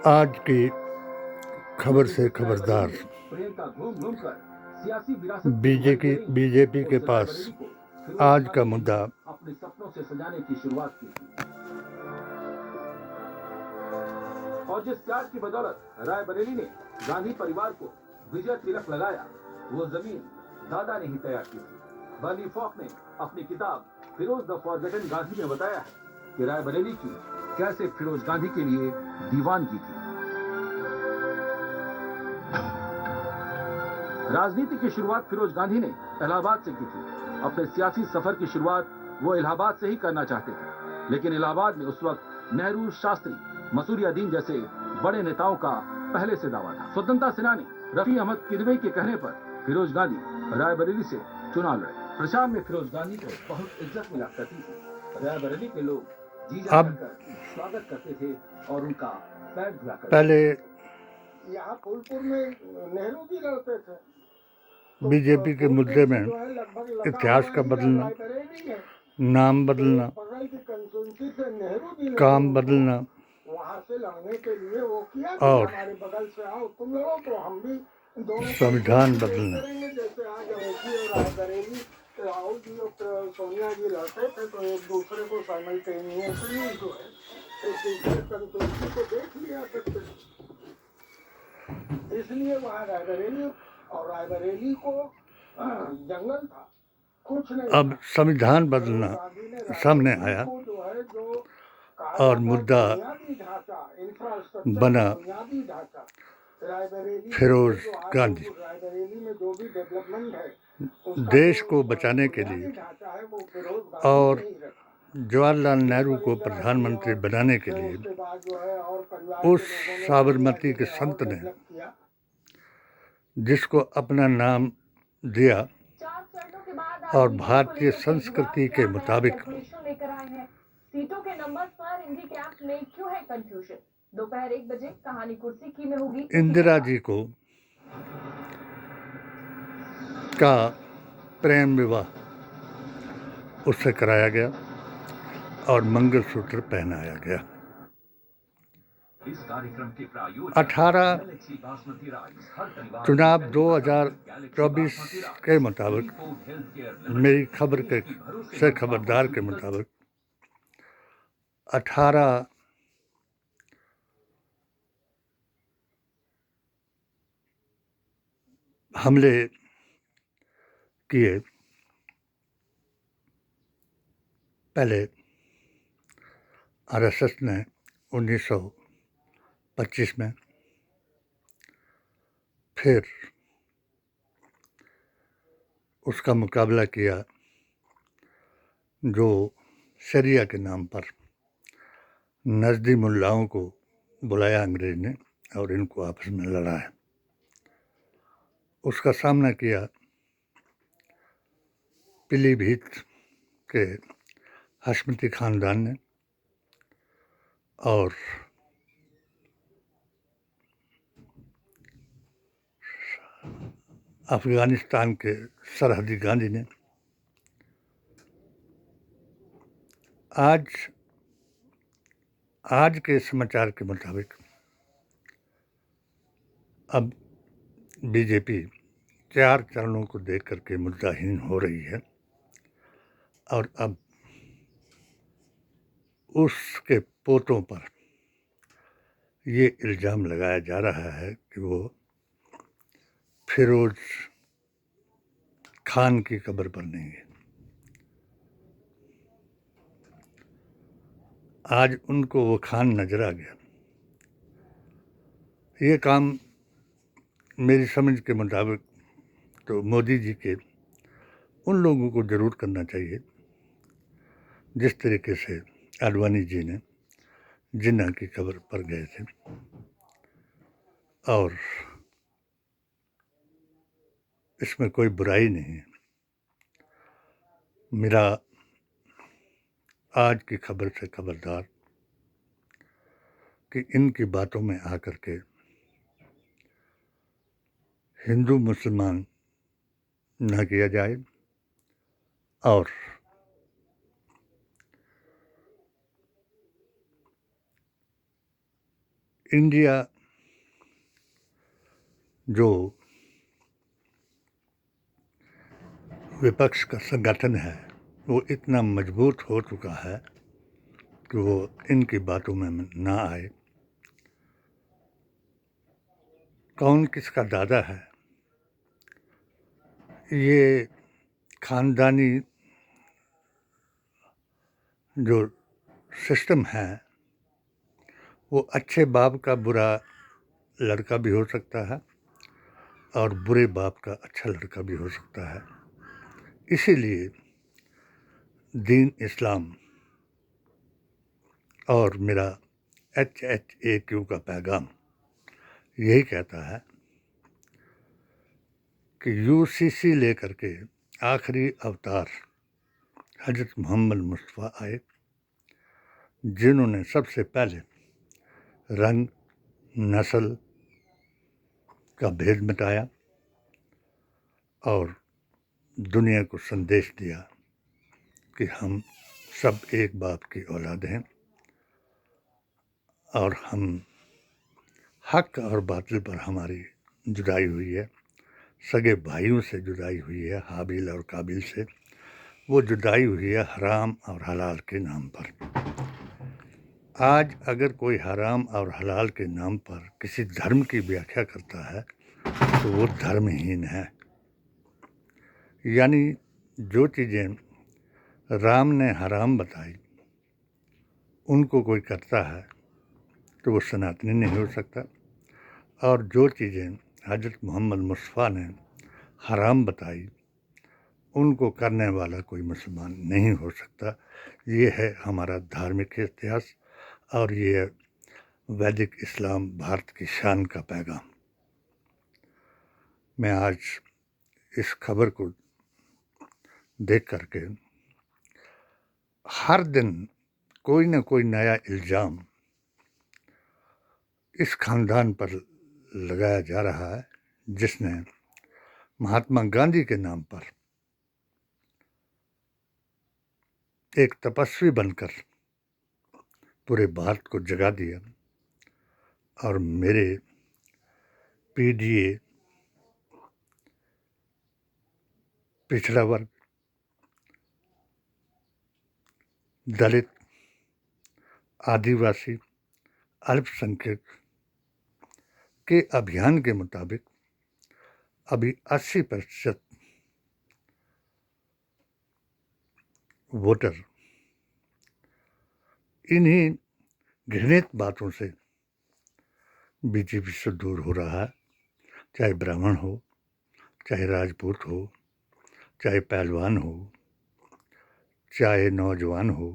आज की खबर से खबरदार। बीजेपी के पास आज का मुद्दा अपने सपनों से सजाने की शुरुआत की थी और जिस प्यार की बदौलत रायबरेली ने गांधी परिवार को विजय तिलक लगाया, वो जमीन दादा ने ही तैयार की थी। बर्नी फॉक ने अपनी किताब फिरोज द फॉरगेटन गांधी में बताया है कि रायबरेली की कैसे फिरोज गांधी के लिए दीवानगी थी। राजनीति की शुरुआत फिरोज गांधी ने इलाहाबाद से की थी। अपने सियासी सफर की शुरुआत वो इलाहाबाद से ही करना चाहते थे, लेकिन इलाहाबाद में उस वक्त नेहरू, शास्त्री, मसूरियादीन जैसे बड़े नेताओं का पहले से दावा था। स्वतंत्रता सेनानी रफी अहमद किदवई के कहने पर फिरोज गांधी रायबरेली से चुनाव लड़े। प्रचार में फिरोज गांधी को बहुत इज्जत मिला करती थी। रायबरेली के लोग जी जान कर स्वागत करते थे और उनका पैर धुला करते थे। पहले यहाँ फूलपुर में नेहरू जी लड़ते थे। बीजेपी के मुद्दे में इतिहास का बदलना, नाम बदलना, काम बदलना वहाँ से लड़ने के लिए वो किया और हमारे बगल से आओ तुम लड़ो तो हम भी दोनों संविधान बदलना। जैसे आज अमेठी और रायबरेली राहुल जी और सोनिया जी लड़ते थे तो एक दूसरे को साइमल्टेनियसली जो है एक दूसरे कंस्टिट्यूंसी को देख लिया करते थे। इसलिए वहाँ रायबरेली और रायबरेली को जंगल था, कुछ नहीं। अब संविधान बदलना सामने आया और मुद्दा बना फिरोज गांधी। देश को बचाने के लिए और जवाहरलाल नेहरू को प्रधानमंत्री बनाने के लिए उस साबरमती के संत ने जिसको अपना नाम दिया और भारतीय संस्कृति के मुताबिक सीटों के नंबर पर इनके कैंप में क्यों है कंफ्यूजन। दोपहर 1 बजे कहानी कुर्सी की में होगी। इंदिरा जी को का प्रेम विवाह उससे कराया गया और मंगलसूत्र पहनाया गया। 18 चुनाव 2024 के मुताबिक, मेरी खबर के से खबरदार के मुताबिक 18 हमले किए। पहले आरएसएस ने 1925 में, फिर उसका मुकाबला किया जो शरिया के नाम पर नजदी मुल्लाओं को बुलाया अंग्रेज ने और इनको आपस में लड़ाया। उसका सामना किया पीलीभीत के हाशमती खानदान ने और अफगानिस्तान के सरहदी गांधी ने। आज के समाचार के मुताबिक अब बीजेपी 4 चरणों को देख करके मुद्दाहीन हो रही है और अब उसके पोतों पर ये इल्ज़ाम लगाया जा रहा है कि वो फिरोज खान की कब्र पर नहीं है। आज उनको वो खान नजर आ गया। ये काम मेरी समझ के मुताबिक तो मोदी जी के उन लोगों को ज़रूर करना चाहिए जिस तरीके से आडवाणी जी ने जिन्ना की कब्र पर गए थे। और इसमें कोई बुराई नहीं है। मेरा आज की खबर से खबरदार कि इनकी बातों में आकर के हिंदू मुसलमान न किया जाए और इंडिया जो विपक्ष का संगठन है वो इतना मजबूत हो चुका है कि वो इनकी बातों में ना आए। कौन किसका दादा है, ये खानदानी जो सिस्टम है वो अच्छे बाप का बुरा लड़का भी हो सकता है और बुरे बाप का अच्छा लड़का भी हो सकता है। इसीलिए दीन इस्लाम और मेरा HHAQ का पैगाम यही कहता है कि UCC लेकर के आखिरी अवतार हजरत मोहम्मद मुस्तफ़ा आए, जिन्होंने सबसे पहले रंग नस्ल का भेद मिटाया और दुनिया को संदेश दिया कि हम सब एक बाप की औलाद हैं और हम हक और बातिल पर हमारी जुदाई हुई है, सगे भाइयों से जुदाई हुई है, हाबिल और काबिल से। वो जुदाई हुई है हराम और हलाल के नाम पर। आज अगर कोई हराम और हलाल के नाम पर किसी धर्म की व्याख्या करता है तो वो धर्महीन है। यानी जो चीज़ें राम ने हराम बताई उनको कोई करता है तो वो सनातनी नहीं हो सकता, और जो चीज़ें हजरत मोहम्मद मुस्तफ़ा ने हराम बताई उनको करने वाला कोई मुसलमान नहीं हो सकता। ये है हमारा धार्मिक इतिहास और ये है वैदिक इस्लाम भारत की शान का पैगाम। मैं आज इस खबर को देख करके हर दिन कोई न कोई नया इल्ज़ाम इस खानदान पर लगाया जा रहा है जिसने महात्मा गांधी के नाम पर एक तपस्वी बनकर पूरे भारत को जगा दिया और मेरे PDA पिछड़ा वर्ग, दलित, आदिवासी, अल्पसंख्यक के अभियान के मुताबिक अभी 80% वोटर इन्हीं घृणित बातों से BJP से दूर हो रहा है, चाहे ब्राह्मण हो, चाहे राजपूत हो, चाहे पहलवान हो, चाहे नौजवान हो,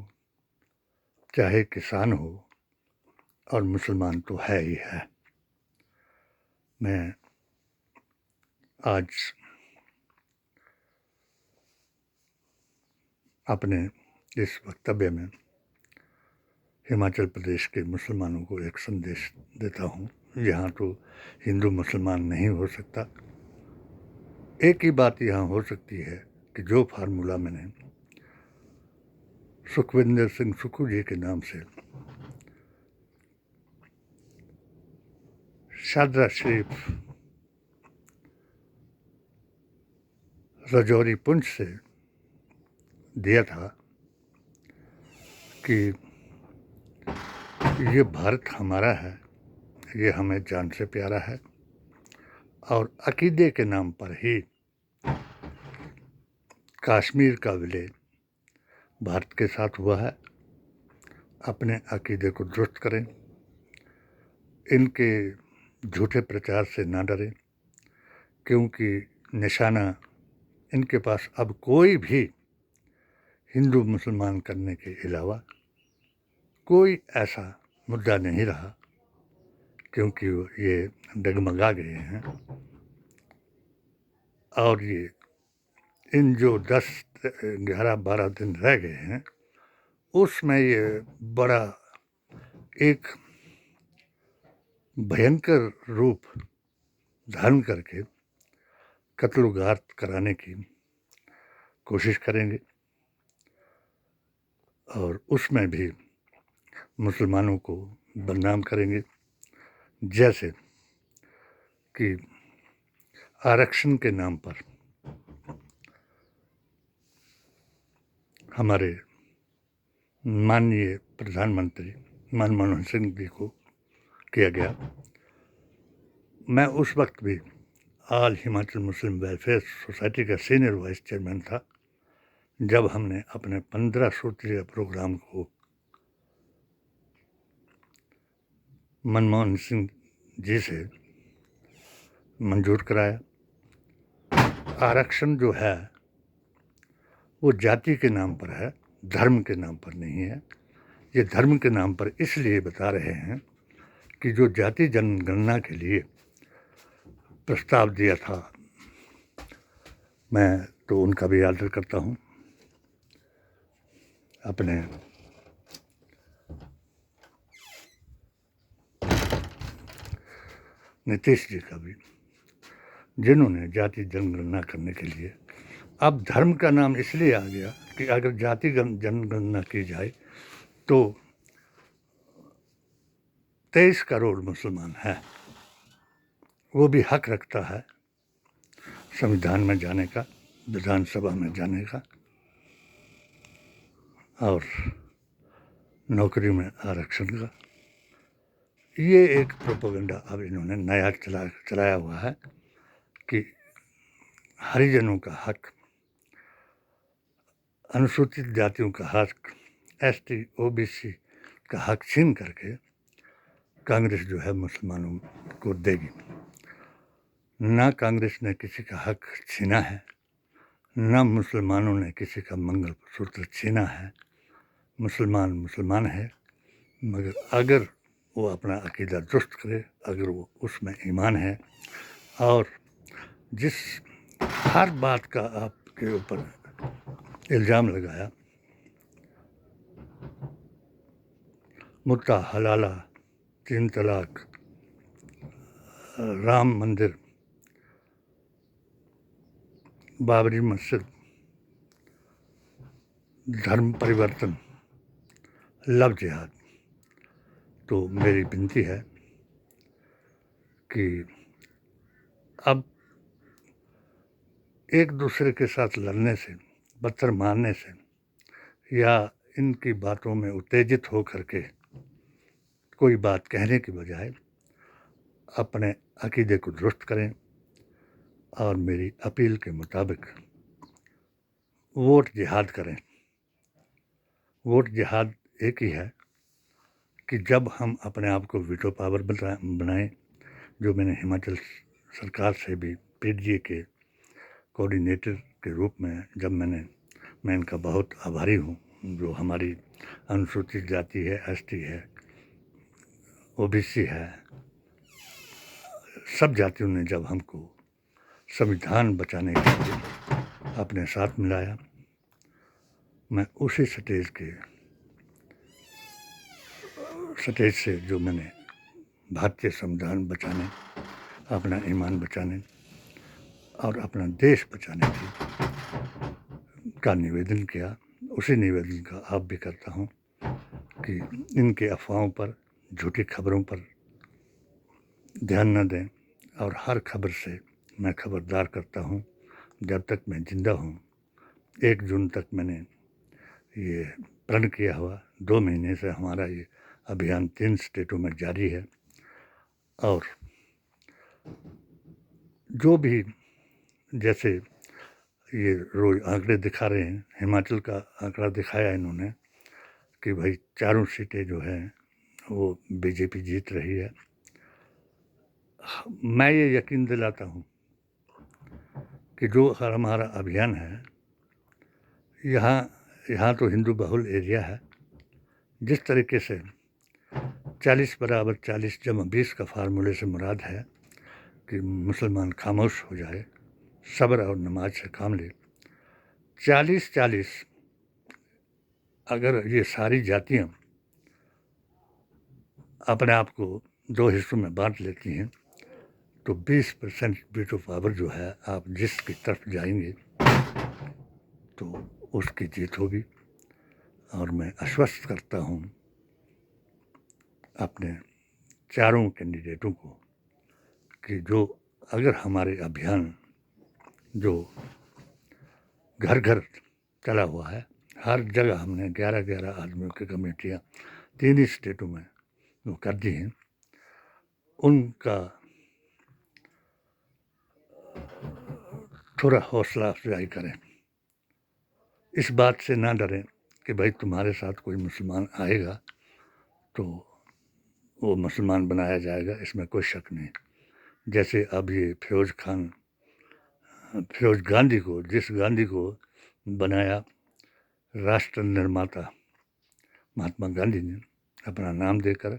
चाहे किसान हो, और मुसलमान तो है ही है। मैं आज अपने इस वक्तव्य में हिमाचल प्रदेश के मुसलमानों को एक संदेश देता हूँ। यहाँ तो हिंदू मुसलमान नहीं हो सकता। एक ही बात यहाँ हो सकती है कि जो फार्मूला मैंने सुखविंदर सिंह सुक्खू जी के नाम से शादरा शरीफ रजौरी पुंछ से दिया था कि ये भारत हमारा है, ये हमें जान से प्यारा है, और अकीदे के नाम पर ही कश्मीर का विलय भारत के साथ हुआ है। अपने अकीदे को दुरुस्त करें, इनके झूठे प्रचार से ना डरें, क्योंकि निशाना इनके पास अब कोई भी हिंदू मुसलमान करने के अलावा कोई ऐसा मुद्दा नहीं रहा, क्योंकि ये डगमगा गए हैं। और ये इन जो 10, 11, 12 दिन रह गए हैं उसमें ये बड़ा एक भयंकर रूप धारण करके कत्ल-गात कराने की कोशिश करेंगे और उसमें भी मुसलमानों को बदनाम करेंगे जैसे कि आरक्षण के नाम पर हमारे माननीय प्रधानमंत्री मनमोहन सिंह जी को किया गया। मैं उस वक्त भी ऑल हिमाचल मुस्लिम वेलफेयर सोसाइटी का सीनियर वाइस चेयरमैन था जब हमने अपने 15 सूत्रीय प्रोग्राम को मनमोहन सिंह जी से मंजूर कराया। आरक्षण जो है वो जाति के नाम पर है, धर्म के नाम पर नहीं है। ये धर्म के नाम पर इसलिए बता रहे हैं कि जो जाति जनगणना के लिए प्रस्ताव दिया था, मैं तो उनका भी आदर करता हूँ, अपने नीतीश जी का भी, जिन्होंने जाति जनगणना करने के लिए, अब धर्म का नाम इसलिए आ गया कि अगर जाति जनगणना की जाए तो 23 करोड़ मुसलमान हैं, वो भी हक रखता है संविधान में जाने का, विधानसभा में जाने का और नौकरी में आरक्षण का। ये एक प्रोपेगेंडा अब इन्होंने नया चलाया हुआ है कि हरिजनों का हक, अनुसूचित जातियों का हक, एसटी ओबीसी का हक छीन करके कांग्रेस जो है मुसलमानों को देगी। ना कांग्रेस ने किसी का हक छीना है, ना मुसलमानों ने किसी का मंगल सूत्र छीना है। मुसलमान मुसलमान है, मगर अगर वो अपना अकीदा दुरुस्त करे, अगर वो उसमें ईमान है और जिस हर बात का आपके ऊपर इल्ज़ाम लगाया, मुद्दा हलाला, 3 तलाक, राम मंदिर, बाबरी मस्जिद, धर्म परिवर्तन, लव जिहाद, तो मेरी विनती है कि अब एक दूसरे के साथ लड़ने से, पत्थर मारने से या इनकी बातों में उत्तेजित हो करके कोई बात कहने की बजाय अपने अकीदे को दुरुस्त करें और मेरी अपील के मुताबिक वोट जिहाद करें। वोट जिहाद एक ही है कि जब हम अपने आप को वीटो पावर बनाएं, जो मैंने हिमाचल सरकार से भी पीडीए के कोऑर्डिनेटर के रूप में जब मैं इनका बहुत आभारी हूँ, जो हमारी अनुसूचित जाति है, एसटी है, ओबीसी है, सब जातियों ने जब हमको संविधान बचाने के लिए अपने साथ मिलाया, मैं उसी स्टेज से जो मैंने भारतीय संविधान बचाने, अपना ईमान बचाने और अपना देश बचाने का निवेदन किया, उसी निवेदन का आप भी करता हूँ कि इनके अफवाहों पर, झूठी खबरों पर ध्यान न दें और हर खबर से मैं खबरदार करता हूँ। जब तक मैं जिंदा हूँ, 1 जून तक मैंने ये प्रण किया हुआ, 2 महीने से हमारा ये अभियान 3 स्टेटों में जारी है और जो भी जैसे ये रोज़ आंकड़े दिखा रहे हैं, हिमाचल का आंकड़ा दिखाया इन्होंने कि भाई 4 सीटें जो हैं वो बीजेपी जीत रही है। मैं ये यकीन दिलाता हूँ कि जो हमारा अभियान है, यहाँ तो हिंदू बहुल एरिया है, जिस तरीके से 40 बराबर 40 जमा 20 का फार्मूले से मुराद है कि मुसलमान खामोश हो जाए, सब्र और नमाज से काम ले। 40-40 अगर ये सारी जातियाँ अपने आप को 2 हिस्सों में बांट लेती हैं तो 20% वीटो पावर जो है, आप जिसकी तरफ जाएंगे तो उसकी जीत होगी। और मैं आश्वस्त करता हूँ अपने चारों कैंडिडेटों को कि जो अगर हमारे अभियान जो घर घर चला हुआ है, हर जगह हमने 11-11 आदमियों की कमेटियाँ 3 ही स्टेटों में वो कर दी हैं, उनका थोड़ा हौसला अफजाई करें। इस बात से ना डरें कि भाई तुम्हारे साथ कोई मुसलमान आएगा तो वो मुसलमान बनाया जाएगा, इसमें कोई शक नहीं। जैसे अब ये फिरोज गांधी को, जिस गांधी को बनाया राष्ट्र निर्माता महात्मा गांधी ने अपना नाम देकर,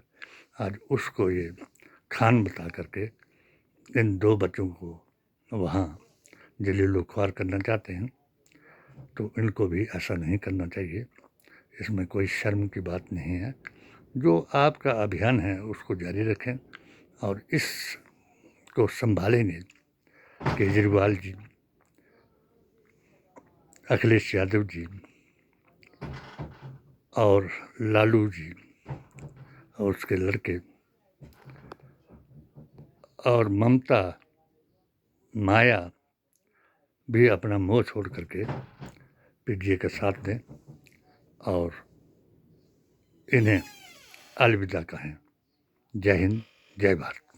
आज उसको ये खान बता करके इन 2 बच्चों को वहाँ जलीलो ख्वार करना चाहते हैं, तो इनको भी ऐसा नहीं करना चाहिए। इसमें कोई शर्म की बात नहीं है। जो आपका अभियान है उसको जारी रखें और इसको संभालेंगे केजरीवाल जी, अखिलेश यादव जी और लालू जी और उसके लड़के और ममता माया भी अपना मोह छोड़ करके पीडीए का साथ दें और इन्हें अलविदा कहें। जय हिंद, जय भारत।